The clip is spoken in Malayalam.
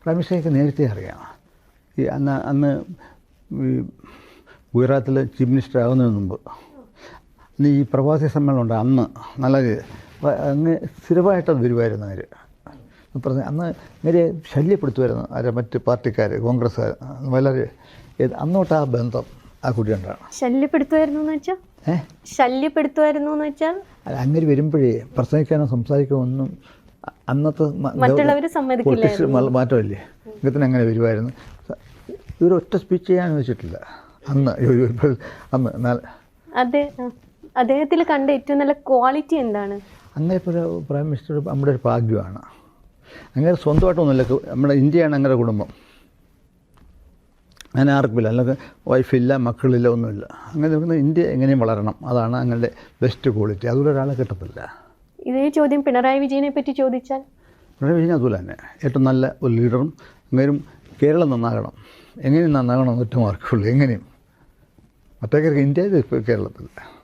പ്രൈം മിനിസ്റ്റർക്ക് നേരത്തെ അറിയാം. ഈ അന്ന് ഈ ഗുജറാത്തിൽ ചീഫ് മിനിസ്റ്റർ ആകുന്നതിന് മുമ്പ് ഈ പ്രവാസി സമ്മേളനം ഉണ്ട്. അന്ന് നല്ല അങ്ങ് സ്ഥിരമായിട്ടത് വരുമായിരുന്നു. അവർ അന്ന് ഇങ്ങനെ ശല്യപ്പെടുത്തുമായിരുന്നു. മറ്റ് പാർട്ടിക്കാർ, കോൺഗ്രസ്സുകാർ വളരെ അന്നോട്ട് ആ ബന്ധം ആ കുട്ടിയുണ്ടാണ്. ശല്യപ്പെടുത്തുമായിരുന്നു എന്ന് വെച്ചാൽ ശല്യപ്പെടുത്തുമായിരുന്നു എന്ന് വെച്ചാൽ അങ്ങനെ വരുമ്പോഴേ പ്രസംഗിക്കാനോ സംസാരിക്കാനോ ഒന്നും അന്നത്തെ പൊളിറ്റിക്സ് മാറ്റമില്ലേ, ഇങ്ങനെ അങ്ങനെ വരുമായിരുന്നു. ഇവരൊറ്റ സ്പീച്ച് ചെയ്യാൻ വെച്ചിട്ടില്ല അന്ന്. അദ്ദേഹത്തിൽ കണ്ട ഏറ്റവും നല്ല ക്വാളിറ്റി എന്താണ്? അങ്ങനെ ഇപ്പോൾ പ്രൈം മിനിസ്റ്റർ നമ്മുടെ ഒരു ഭാഗ്യമാണ്. അങ്ങനെ സ്വന്തമായിട്ടൊന്നുമില്ല. നമ്മുടെ ഇന്ത്യയാണ് അങ്ങനെ കുടുംബം. അങ്ങനെ ആർക്കുമില്ല, അല്ലെങ്കിൽ വൈഫില്ല, മക്കളില്ല, ഒന്നുമില്ല. അങ്ങനെ ഇന്ത്യ എങ്ങനെയും വളരണം, അതാണ് അങ്ങനെ ബെസ്റ്റ് ക്വാളിറ്റി. അതുപോലെ ഒരാളെ കിട്ടത്തില്ല. ഇതേ ചോദ്യം പിണറായി വിജയനെ പറ്റി ചോദിച്ചാൽ? പിണറായി വിജയൻ അതുപോലെ തന്നെ ഏറ്റവും നല്ല ഒരു ലീഡറും. എങ്ങനെയും കേരളം നന്നാകണം, എങ്ങനെയും നന്നാകണം ഒറ്റ മാർക്കുള്ളൂ. എങ്ങനെയും മറ്റേ ഇന്ത്യയിൽ കേരളത്തിൽ